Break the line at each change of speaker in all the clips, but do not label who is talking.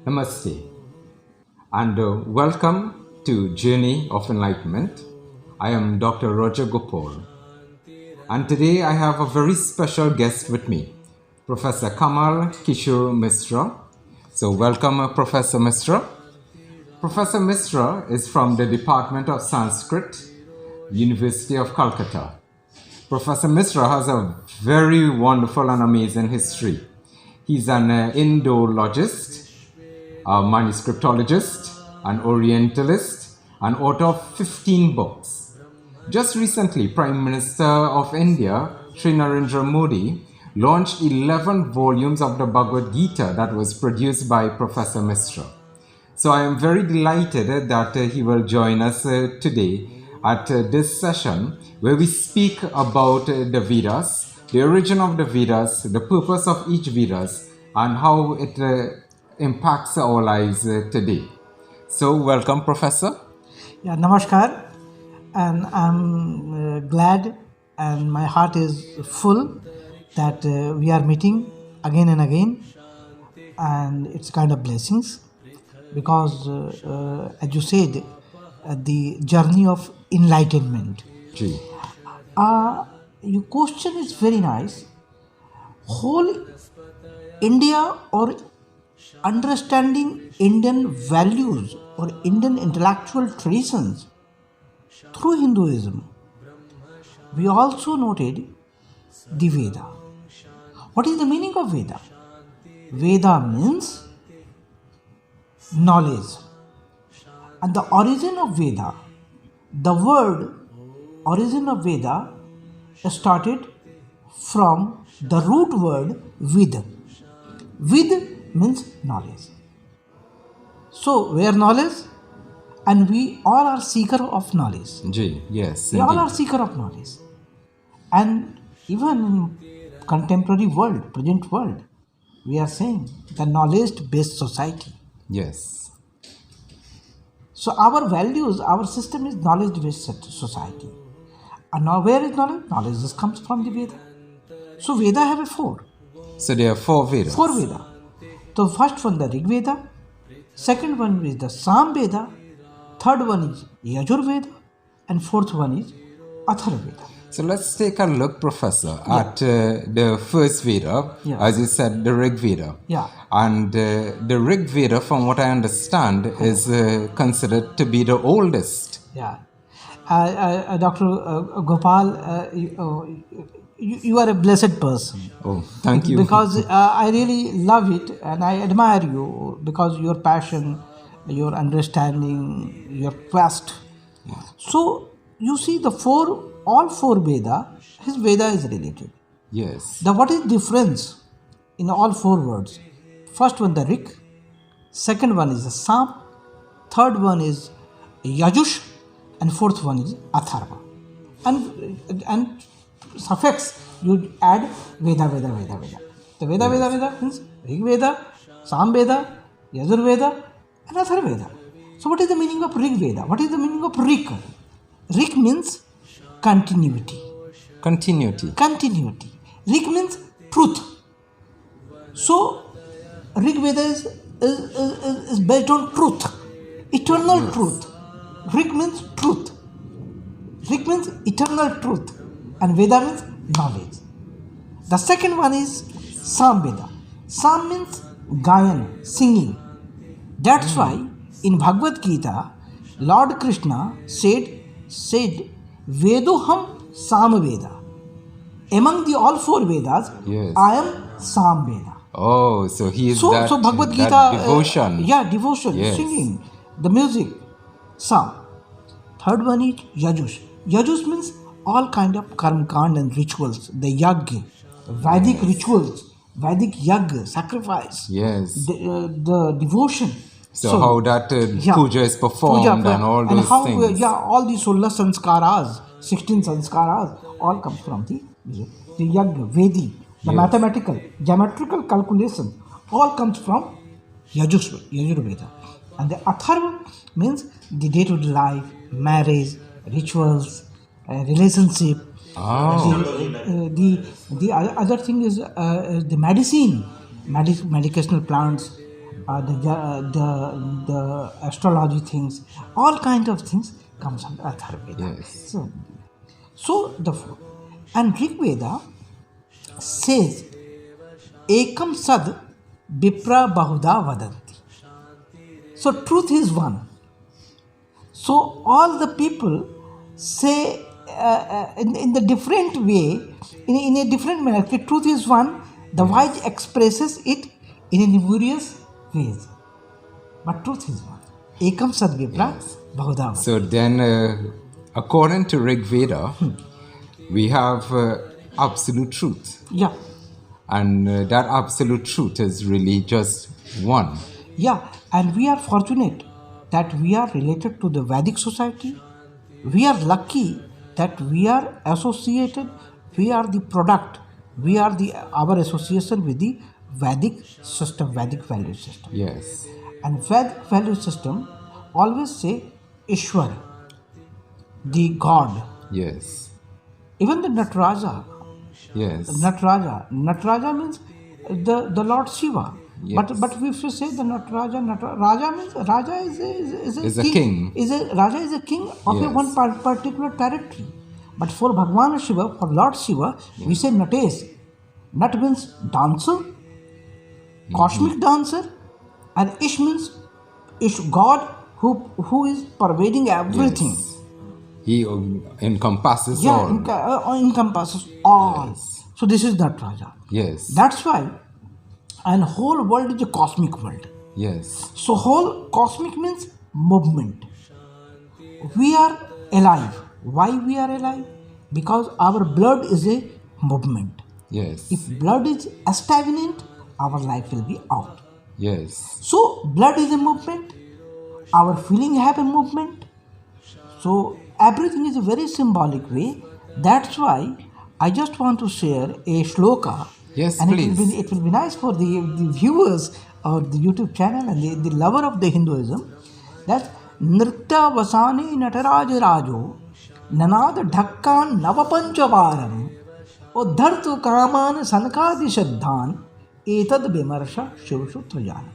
Namaste, and welcome to Journey of Enlightenment. I am Dr. Roger Gopaul, and today I have a very special guest with me, Professor Kamal Kishore Mishra. So welcome, Professor Mishra. Professor Mishra is from the Department of Sanskrit, University of Calcutta. Professor Mishra has a very wonderful and amazing history. He's an Indologist, a manuscriptologist, an Orientalist, and author of 15 books. Just recently, Prime Minister of India, Sri Narendra Modi, launched 11 volumes of the Bhagavad-Gita that was produced by Professor Mishra. So I am very delighted that he will join us today at this session where we speak about the Vedas, the origin of the Vedas, the purpose of each Vedas, and how it impacts our lives today. So welcome, Professor.
Yeah, namaskar, and I'm glad and my heart is full that we are meeting again and again, and it's kind of blessings because as you said, the journey of enlightenment.
Gee.
Your question is very nice. Whole India or understanding Indian values or Indian intellectual traditions through Hinduism. We also noted the Veda. What is the meaning of Veda? Veda means knowledge. And the origin of Veda, the word origin of Veda started from the root word vid. Vid means knowledge. So we are knowledge and we all are seeker of knowledge.
Gee, yes.
We all are seeker of knowledge. And even in contemporary world, present world, we are saying the knowledge-based society.
Yes.
So our values, our system is knowledge-based society. And now where is knowledge? Knowledge just comes from the Veda. So Veda have a four.
So there are four Vedas.
Four Veda. The first one the Rig Veda, second one is the Sam Veda, third one is Yajur Veda, and fourth one is Atharva Veda.
So let's take a look, Professor, at the first Veda, as you said, the Rig Veda.
Yeah.
And the Rig Veda, from what I understand, is considered to be the oldest.
Yeah. Dr. Gopaul, you are a blessed person.
Oh, thank you.
Because I really love it and I admire you because your passion, your understanding, your quest.
Yeah.
So you see all four Veda, his Veda is related.
Yes.
What is difference in all four words? First one the Rik, second one is the Sam, third one is Yajush, and fourth one is Atharva. And suffix you add Veda. The Veda means Rig Veda, Sam Veda, Yajur Veda, and Atharva Veda. So what is the meaning of Rig Veda? What is the meaning of Rik? Rik means continuity. Rik means truth. So Rig Veda is based on truth, eternal truth. Rig means truth. Rig means eternal truth. And Veda means knowledge. The second one is Sam Veda. Sam means Gayan, singing. That's why in Bhagavad-Gita, Lord Krishna said, Vedoham Sam Veda. Among the all four Vedas,
yes.
I am Sam Veda.
Oh, so he is
so Bhagavad-Gita,
that devotion.
Devotion,
yes.
Singing, the music, Sam. Third one is Yajush. Yajush means all kind of karma kand and rituals, the yagya, Vedic rituals, Vedic yagya, sacrifice, the devotion.
So how that puja is performed and all those things.
All the 16 sanskaras, 16 sanskaras, all comes from the yagya, Vedi, the mathematical, geometrical calculation, all comes from Yajur Veda. And the Atharva means the day-to-day life, marriage, rituals, relationship. The other thing is the medicine, medicinal plants, the astrology things, all kind of things comes under Atharvaveda.
Yes.
So and Rig Veda says Ekam Sad Vipra Bahuda Vadanti. So truth is one. So all the people say in the different way, in a different manner. The truth is one. The wise expresses it in numerous ways, but truth is one. Ekam Sad Vipra Bahuda Vadanti.
So then, according to Rig Veda, we have absolute truth.
Yeah.
And that absolute truth is really just one.
Yeah, and we are fortunate that we are related to the Vedic society. We are lucky that we are associated, we are the product, we are our association with the Vedic system, Vedic value system.
Yes.
And Vedic value system always say Ishwar, the God.
Yes.
Even the Nataraja,
Yes.
Nataraja means the Lord Shiva.
Yes.
But if you say the Raja means Raja is a
king.
Raja is a king of a one particular territory. But for Bhagwan Shiva, for Lord Shiva, we say Natesh. Nat means dancer, cosmic dancer, and Ish means God who is pervading everything.
Yes. He encompasses
Yeah,
all.
encompasses all.
Yes.
So this is Nataraja.
Yes.
That's why, and whole world is a cosmic world.
Yes.
So whole cosmic means movement. We are alive. Why we are alive? Because our blood is a movement.
Yes.
If blood is stagnant, our life will be out.
Yes.
So blood is a movement. Our feeling have a movement. So everything is a very symbolic way. That's why I just want to share a shloka.
Yes,
and
please.
It will be nice for the viewers of the YouTube channel and the lover of the Hinduism. That's Nritya Vasani Nataraj Rajo Nanad Dhakkan Navapanchavaram Uddhartu Kaman Sankadi Shaddhan Etad Bimarsha Shivshu Trajanam.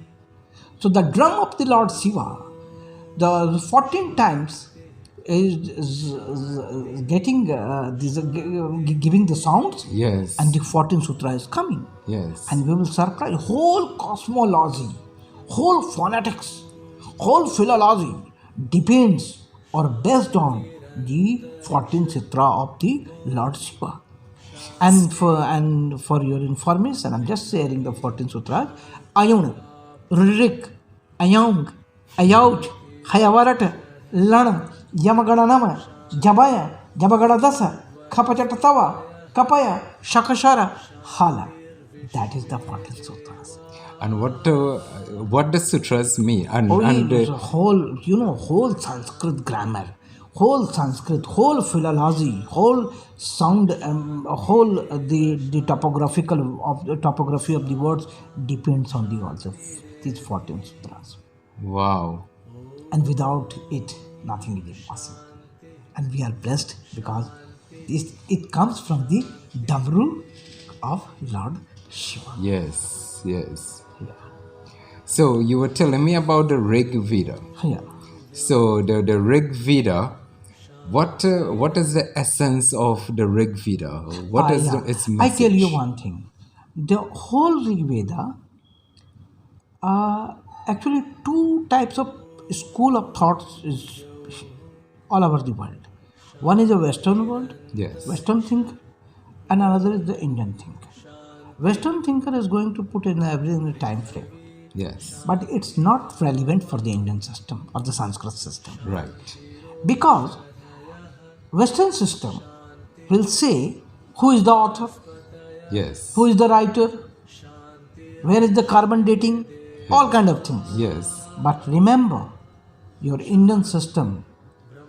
So the drum of the Lord Shiva, the 14 times is getting giving the sounds.
Yes.
And the 14 sutra is coming.
Yes.
And we will surprise whole cosmology, whole phonetics, whole philology depends or based on the 14 sutra of the Lord Shiva. And for your information, I'm just sharing the 14 sutras. Ayun, Ririk, Ayong, Ayouch, Hayavarat, Lan, Yamagananama, Jabaya, Jabagadadasa, Kapachatatawa, Kapaya, Shakashara, Hala. That is the 14 sutras.
And what the sutras mean? And
whole Sanskrit grammar, whole Sanskrit, whole philology, whole sound, the topography of the words depends on the also these 14 sutras.
Wow.
And without it, nothing is impossible. And we are blessed because it comes from the Damru of Lord Shiva.
Yes, yes.
Yeah.
So you were telling me about the Rig Veda.
Yeah.
So the Rig Veda, what is the essence of the Rig Veda? What is its message?
I tell you one thing. The whole Rig Veda, actually two types of school of thoughts is all over the world. One is a Western world,
Yes.
Western thinker, and another is the Indian thinker. Western thinker is going to put in everything in a time frame.
Yes.
But it's not relevant for the Indian system or the Sanskrit system.
Right.
Because Western system will say who is the author,
Yes.
who is the writer, where is the carbon dating, all kind of things.
Yes.
But remember, your Indian system,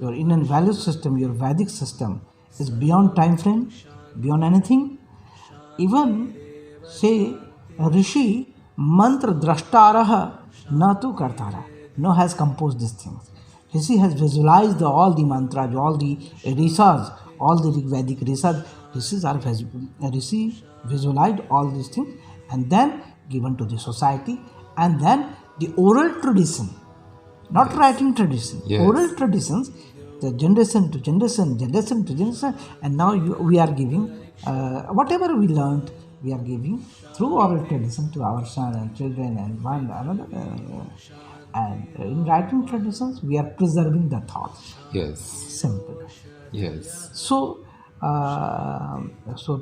your Indian value system, your Vedic system is beyond time frame, beyond anything. Even say Rishi mantra drashtaraha natu kartara. No has composed these things. Rishi has visualized all the mantras, all the risas, all the Vedic risas. Rishi visualized all these things and then given to the society and then the oral tradition, not writing tradition,
Yes.
oral traditions, the generation to generation, generation to generation, and now we are giving whatever we learned, we are giving through oral tradition to our son and children and one another. And in writing traditions, we are preserving the thoughts.
Yes.
Simple.
Yes.
So,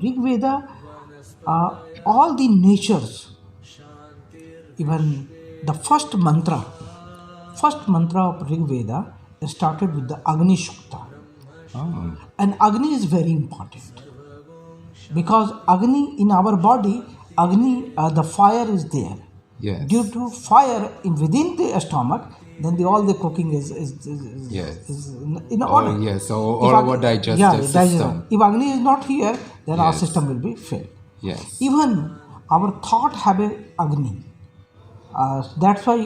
Rig Veda, all the natures, even the first mantra of Rig Veda started with the Agni Shukta.
Oh.
And Agni is very important because Agni in our body, Agni, the fire is there.
Yes.
Due to fire within the stomach, then all the cooking is
Yes.
in order.
Oh, yes.
If
Or our digestive
digestion.
system.
If Agni is not here, then our
Yes.
system will be failed.
Yes.
Even our thought have a Agni. That's why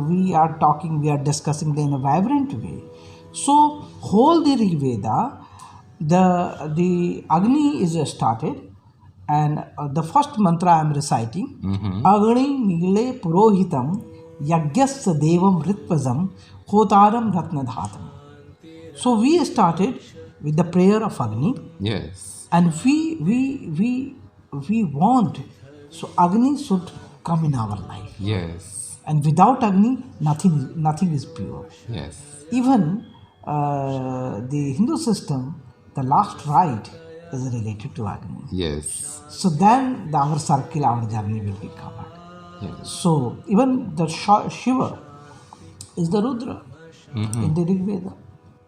we are talking, we are discussing in a vibrant way. So whole the Rig Veda, the Agni is started, and the first mantra I am reciting, Agni Mile Purohitam Yagyasya Devam Ritvazam Hotaram Ratnadhatam. So we started with the prayer of Agni,
Yes.
and we want, so Agni should come in our life.
Yes.
And without Agni, nothing is pure.
Yes.
Even the Hindu system, the last rite is related to Agni.
Yes.
So then our circle, our journey will be covered.
Yes.
So even the Shiva is the Rudra in the Rig Veda.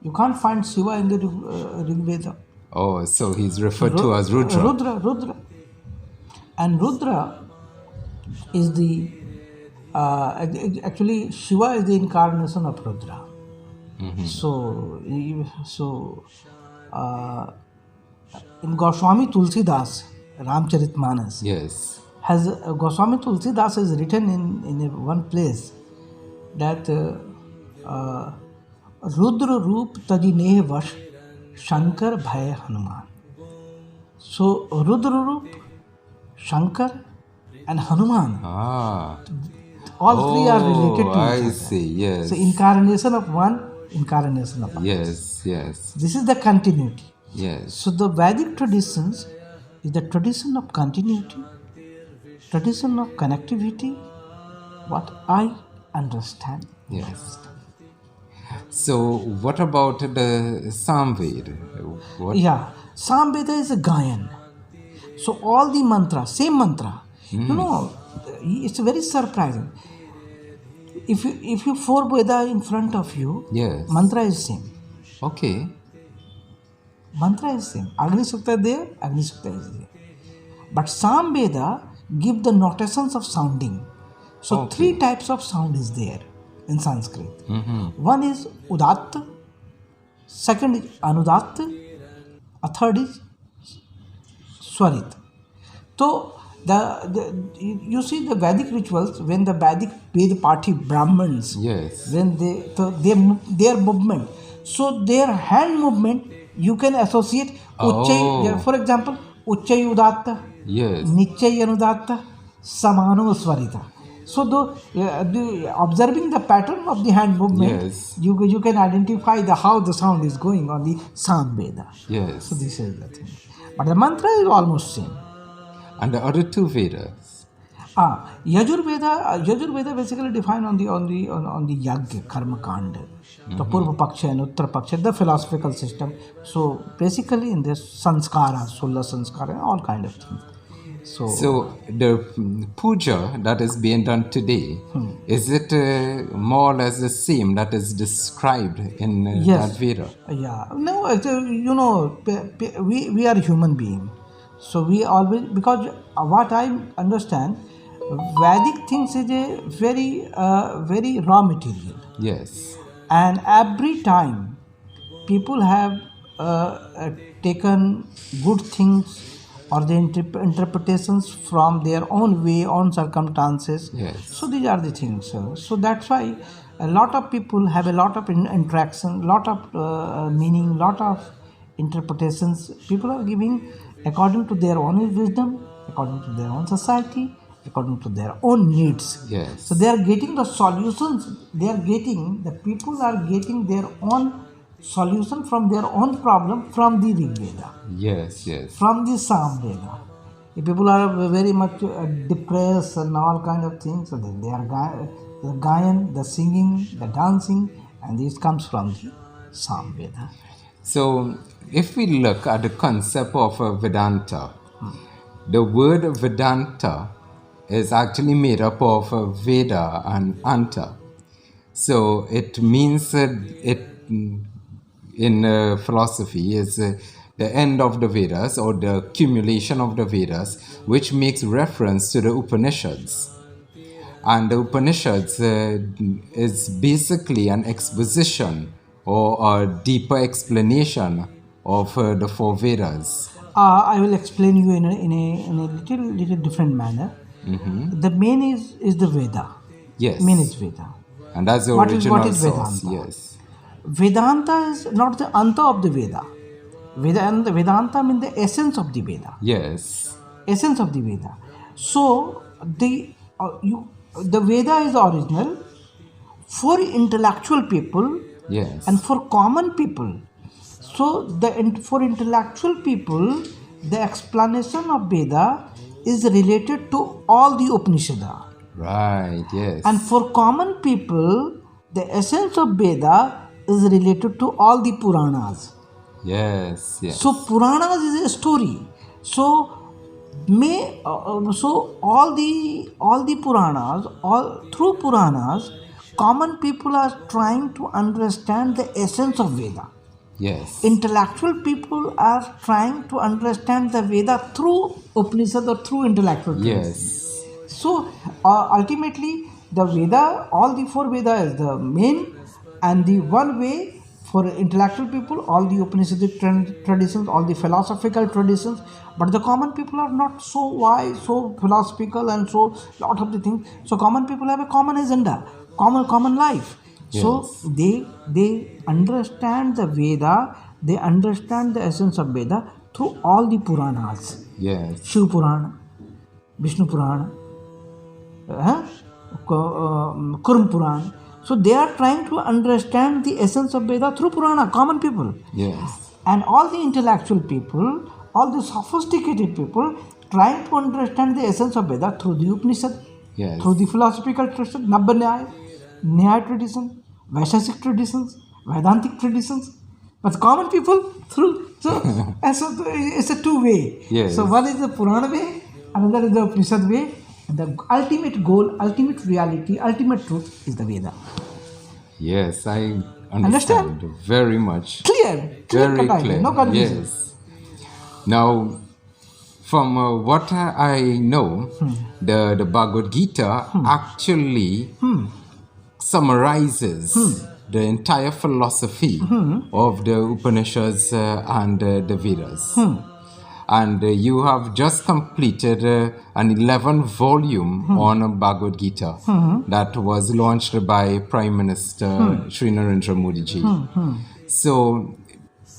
You can't find Shiva in the Rig Veda.
Oh, so he's referred to as Rudra.
Rudra. And Rudra is the actually Shiva is the incarnation of Rudra. So in Goswami Tulsidas, Ramcharitmanas,
Yes.
has Goswami Tulsidas is written in one place that Rudra Roop Tajine Vash Shankar Bhaya Hanuman. So Rudra Roop, Shankar and Hanuman, all three are related to each other.
I see, yes.
So incarnation of one, incarnation of other.
Yes, yes.
This is the continuity.
Yes.
So the Vedic traditions is the tradition of continuity, tradition of connectivity, what I understand.
Yes. So what about the Samved? What?
Yeah, Samveda is a Gayan. So all the mantras, same mantra. You know, it's very surprising. If you four Veda in front of you,
Yes.
mantra is same.
Okay.
Mantra is same. Agni Sukta is there, Agni Sukta is there. But Samveda give the notations of sounding. So three types of sound is there in Sanskrit. One is Udatta, second is Anudatta, a third is Swarit. So you see the Vedic rituals, when the Vedic party Brahmins,
Yes.
when their movement, so their hand movement you can associate Uchchay, for example, Uchchay Udatta,
Yes.
Nichchay Anudatta, Samano Swarita. So the observing the pattern of the hand movement,
Yes.
you can identify how the sound is going on the Samveda.
Yes.
So this is the thing. But the mantra is almost same.
And the other two Vedas?
Yajurveda basically defined on the Yagya, Karma Kanda, the Purva Paksha and Uttara Paksha, the philosophical system. So basically in this Sanskara, Sulla Sanskara, all kind of things.
So the puja that is being done today, is it more or less the same that is described in that Veda?
Yeah. No, you know, we are human beings. So we always, because what I understand, Vedic things is a very raw material.
Yes.
And every time people have taken good things or the interpretations from their own way, own circumstances.
Yes.
So these are the things. So that's why a lot of people have a lot of interaction, lot of meaning, lot of interpretations. People are giving according to their own wisdom, according to their own society, according to their own needs.
Yes.
So they are getting the solutions. The people are getting their own solution from their own problem from the Rig Veda,
Yes, yes.
from the Sam Veda. If people are very much depressed and all kind of things, so they are the Gayan, the singing, the dancing, and this comes from the Sam Veda.
So, if we look at the concept of Vedanta, the word Vedanta is actually made up of Veda and Anta. So, it means in philosophy is the end of the Vedas or the accumulation of the Vedas, which makes reference to the Upanishads. And the Upanishads is basically an exposition or a deeper explanation of the four Vedas.
I will explain you in a little different manner. The main is the Veda.
Yes.
Main is Veda.
And that's the
What
original
is
source.
Vedanta?
Yes.
Vedanta is not the anta of the Veda. Vedanta means the essence of the Veda.
Yes.
Essence of the Veda. So the Veda is original for intellectual people.
Yes.
And for common people. So for intellectual people, the explanation of Veda is related to all the Upanishads.
Right. Yes.
And for common people, the essence of Veda is related to all the Puranas.
Yes. Yes.
So Puranas is a story. So all the Puranas, through Puranas, common people are trying to understand the essence of Veda.
Yes.
Intellectual people are trying to understand the Veda through Upanishad or through intellectual things.
Yes.
So ultimately, the Veda, all the four Veda is the main, and the one way for intellectual people, all the Upanishadic traditions, all the philosophical traditions, but the common people are not so wise, so philosophical, and so lot of the things. So common people have a common agenda, common life.
Yes.
So they understand the Veda, they understand the essence of Veda through all the Puranas.
Yes.
Shiv Purana, Vishnu Purana, Kurum Purana. So they are trying to understand the essence of Veda through Purana, common people.
Yes.
And all the intellectual people, all the sophisticated people, trying to understand the essence of Veda through the Upanishad,
Yes.
through the philosophical tradition, Nabba Nyaya tradition, Vaisheshik traditions, Vedantic traditions. But common people through, so it's a two-way.
Yes.
So one is the Purana way, another is the Upanishad way, and the ultimate goal, ultimate reality, ultimate truth is the Veda.
Yes, I understand very much.
Clear,
Very
cut,
clear.
no confusion.
Yes. Now, from what I know, the Bhagavad-Gita actually summarizes the entire philosophy of the Upanishads and the Vedas. And you have just completed an 11 volume on Bhagavad-Gita that was launched by Prime Minister Sri Narendra Modi ji. So,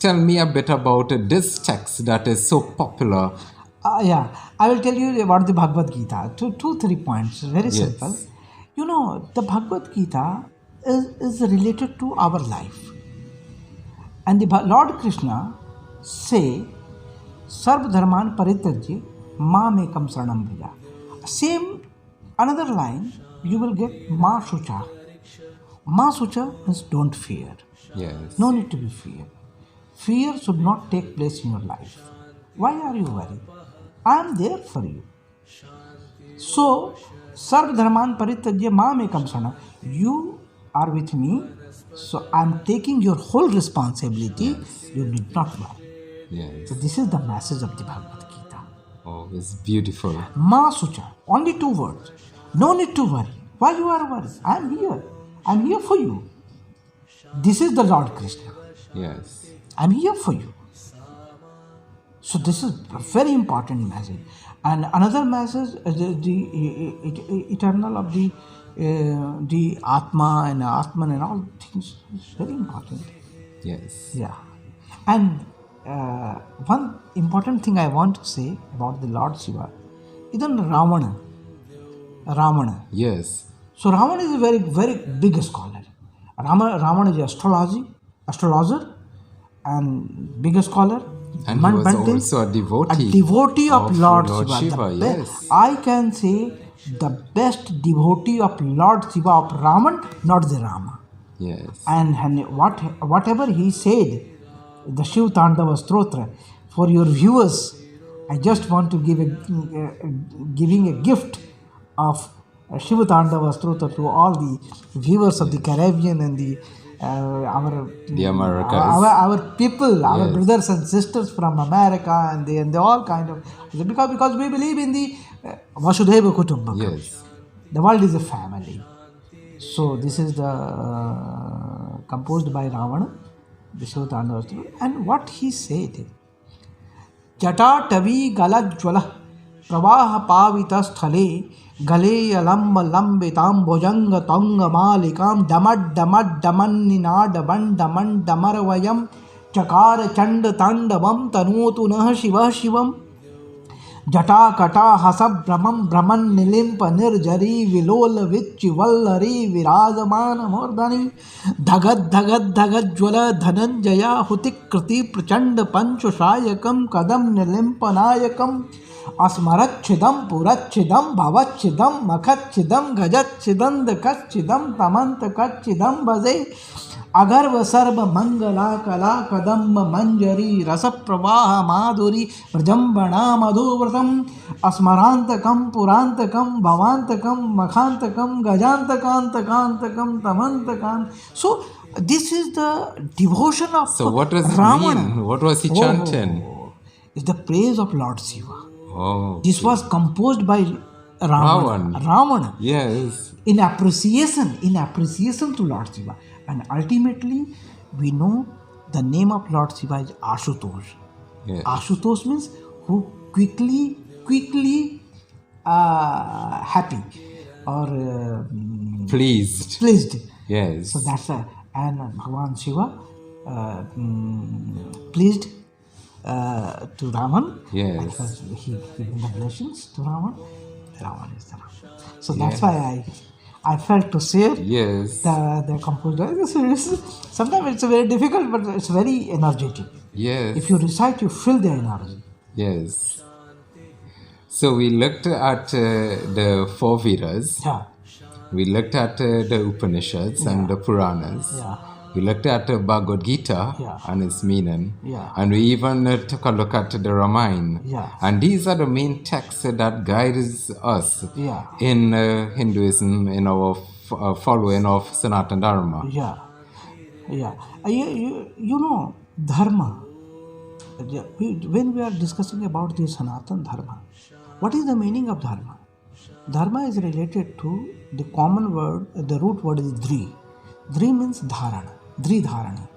tell me a bit about this text that is so popular.
Yeah, I will tell you about the Bhagavad Gita. 3 points, very simple. You know, the Bhagavad Gita is related to our life. And the Lord Krishna say, Sarv dharman parityajya mamekam saranam vraja. Same, another line, you will get ma shucha. Ma shucha means don't fear.
Yes.
No need to be fear. Fear should not take place in your life. Why are you worried? I am there for you. So, Sarv dharman parityajya mamekam saranam. You are with me, so I am taking your whole responsibility. You need not worry.
Yes.
So this is the message of the Bhagavad Gita.
Oh, it's beautiful.
Ma Sucha, only 2 words. No need to worry. Why you are worried? I am here. I am here for you. This is the Lord Krishna.
Yes.
I am here for you. So this is a very important message. And another message is the eternal of the Atma and Atman and all things is very important.
Yes.
Yeah. And one important thing I want to say about the Lord Shiva, even Ravana, Ravana.
Yes.
So Ravana is a very, very big scholar. Ravana is an astrologer and big scholar.
And he was
Maintains
also a devotee.
A devotee of Lord Shiva.
Shiva, yes.
I can say the best devotee of Lord Shiva of Raman, not the Rama.
Yes.
And whatever he said, the Shiv Tandava Stotra, for your viewers, I just want to giving a gift of Shiv Tandava Stotra to all the viewers of the Caribbean and the
Americas.
Our people, our brothers and sisters from America, and they all kind of, because we believe in the Vasudhaiva Kutumbakam.
Yes.
The world is a family. So this is the composed by Ravana, the Shiva Tandava Stotra, and what he said. Jata tavi galajwala pravaha pavita sthale gale alamba lambitam bojanga tonga malikam damad damanina daman damarvayam chakara chanda tandavam tanutu nah shivam jata kata hasab brahman nilimpa nirjari vilola vichi vallari viradamana mordani dhagad jwala dhananjaya hutikriti prachanda panchushayakam kadam nilimpa nayakam asmarachidam purachidam bhavachidam makhachidam gajachidam dakachidam tamantakachidam bhaze agarva sarva mangala kala kadamba manjari rasa pravaha madhuri prajambana madhuvratam asmarantakam purantakam bhavantakam makhantakam gajantakantakantakam tamantakan. So this is the devotion of
So what does it
Raman.
mean? What was he chanting?
It's the praise of Lord Shiva.
Oh.
This was composed by Ravana.
Yes.
In appreciation to Lord Shiva. And ultimately, we know the name of Lord Shiva is Ashutosh.
Yes.
Ashutosh means who quickly happy or pleased.
Yes.
So that's and Bhagavan Shiva pleased to Raman.
Yes.
Because he gave the blessings to Raman. Raman is the Raman. So that's why I felt to share the composer. Sometimes it's very difficult, but it's very energetic.
Yes.
If you recite, you feel the energy.
Yes. So we looked at the four Vedas.
Yeah.
We looked at the Upanishads and the Puranas.
Yeah.
We looked at the Bhagavad-Gita and its meaning.
Yeah.
And we even took a look at the Ramayana.
Yeah.
And these are the main texts that guides us in Hinduism, in our following of Sanatana Dharma.
Yeah. You know, Dharma. When we are discussing about the Sanatana Dharma, what is the meaning of Dharma? Dharma is related to the common word, the root word is Dri. Dri means Dharana. Dri Dharana.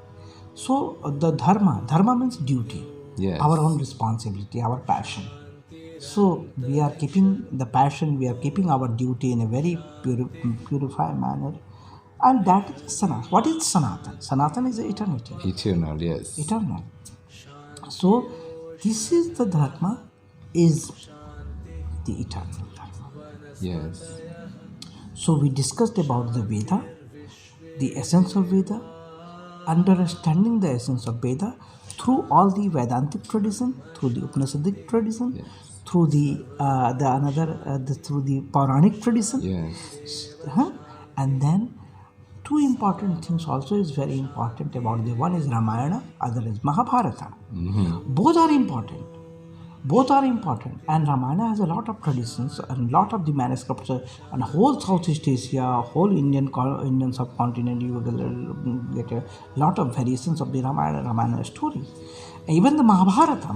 So the Dharma means duty.
Yes.
Our own responsibility, our passion. So we are keeping the passion, we are keeping our duty in a very purified manner. And that is Sanatana. What is Sanatana? Sanatana is eternity.
Eternal, yes.
Eternal. So this is the Dharma, is the eternal Dharma.
Yes.
So we discussed about the Veda, the essence of Veda, understanding the essence of Veda through all the Vedantic tradition, through the Upanishadic tradition, through the through the Puranic tradition.
Yes.
And then two important things also is very important about the one is Ramayana, other is Mahabharata.
Mm-hmm.
Both are important. And Ramayana has a lot of traditions and lot of the manuscripts and whole Southeast Asia, whole Indian subcontinent, you will get a lot of variations of the Ramayana story. Even the Mahabharata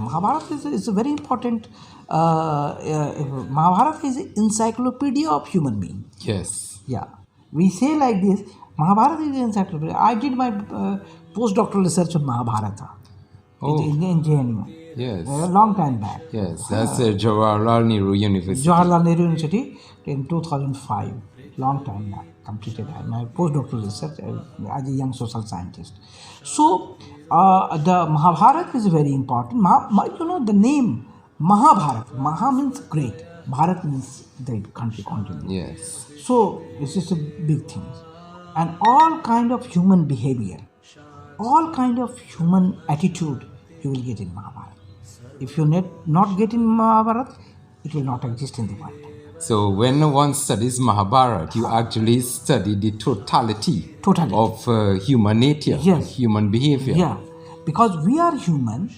is a very important. Mahabharata is an encyclopedia of human being.
Yes.
Yeah, we say like this. Mahabharata is an encyclopedia. I did my postdoctoral research on Mahabharata in JNU.
Yes.
A long time back.
Yes, that's Jawaharlal Nehru University.
Jawaharlal Nehru University in 2005. Long time back. Completed my postdoctoral research as a young social scientist. So, the Mahabharata is very important. You know the name Mahabharata. Maha means great. Bharat means the country continent.
Yes.
So this is a big thing. And all kind of human behavior, all kind of human attitude you will get in Mahabharata. If you not get in Mahabharata, it will not exist in the world.
So when one studies Mahabharata, you actually study the totality of human nature,
Yes.
human behavior.
Yeah, because we are human,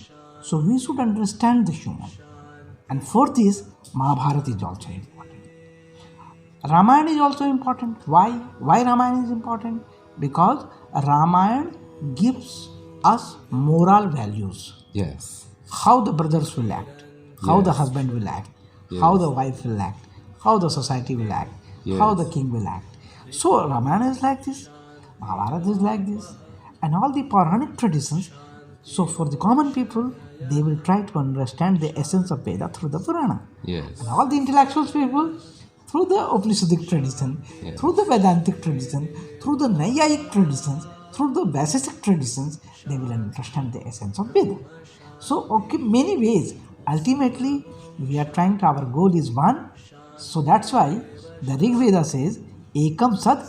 so we should understand the human. And for this, Mahabharata is also important. Ramayana is also important. Why? Why Ramayana is important? Because Ramayana gives us moral values.
Yes.
How the brothers will act, how the
Yes.
husband will act,
Yes.
how the wife will act, how the society will act, how the
Yes.
king will act. So Ramayana is like this, Mahabharata is like this, and all the Puranic traditions. So for the common people, they will try to understand the essence of Veda through the Purana.
Yes.
And all the intellectual people through the Upanishadic tradition,
Yes.
through the Vedantic tradition, through the Naiyayic traditions, through the Vaisesic traditions, they will understand the essence of Veda. So, okay, many ways. Ultimately, we are trying to, our goal is one. So that's why the Rig Veda says, Ekam Sat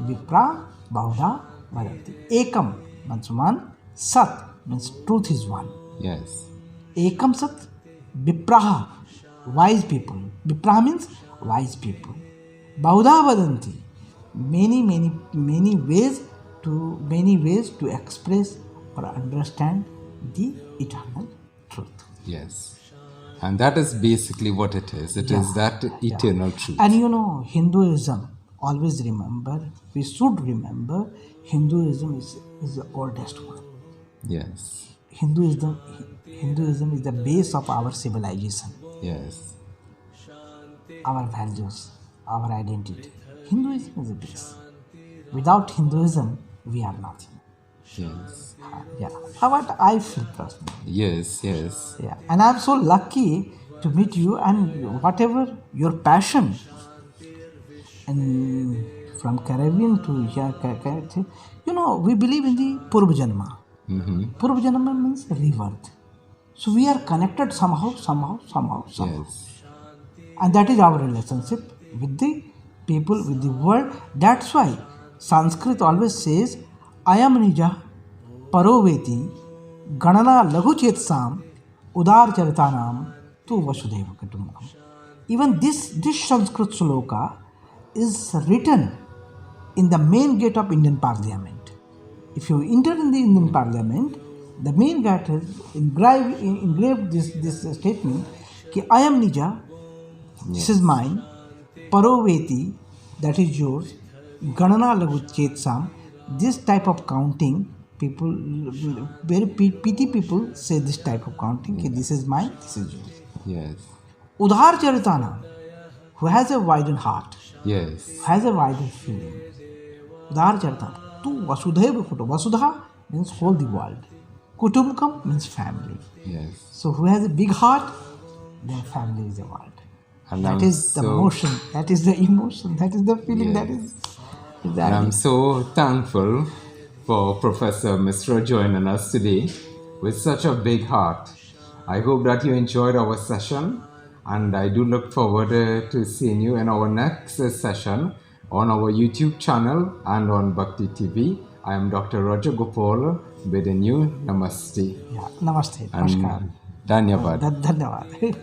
Vipra Bahudha Vadanti. Ekam means one, Sat means truth is one.
Yes.
Ekam Sat Vipraha, wise people. Vipraha means wise people. Bahudha Vadanti, many ways to express or understand the eternal truth.
Yes. And that is basically what it is. It is that eternal truth.
And Hinduism, always remember, we should remember, Hinduism is the oldest one.
Yes.
Hinduism is the base of our civilization,
Yes.
our values, our identity. Hinduism is the base. Without Hinduism, we are nothing.
Yes.
Yeah, what I feel personally.
Yes. Yes.
Yeah, and I'm so lucky to meet you, and whatever your passion, and from Caribbean to here, we believe in the Purva Janma. Purva Janma means rebirth. So we are connected somehow.
Yes.
And that is our relationship with the people, with the world. That's why Sanskrit always says, Ayam Nija Paroveti Ganana Laghu Chetsam Udar Charitanam Tu Vasudeva Kutumbakam. Even this Sanskrit sloka is written in the main gate of Indian Parliament. If you enter in the Indian Parliament, the main gate has engraved this statement कि I am Nija, this is mine, Paroveti, that is yours, Ganana Lagu Chetsam, this type of counting, people, very pity people say this type of counting, कि this is mine, this is yours.
Yes.
Udhar Charitana, who has a widened heart,
Yes.
has a wider feeling. Udhar Charitana, tu Vasudhaiva Kutu. Vasudha means whole the world. Kutumbakam means family.
Yes.
So who has a big heart, their family is the world.
And
That
I'm
is the motion, that is the emotion, that is the feeling, that is
And I'm so thankful for Professor Mishra joining us today with such a big heart. I hope that you enjoyed our session, and I do look forward to seeing you in our next session on our YouTube channel and on Bhakti TV. I am Dr. Roger Gopaul bidding you Namaste.
Yeah, Namaste,
And
Namaskar.
Dhanyavad.
Dhanyavad.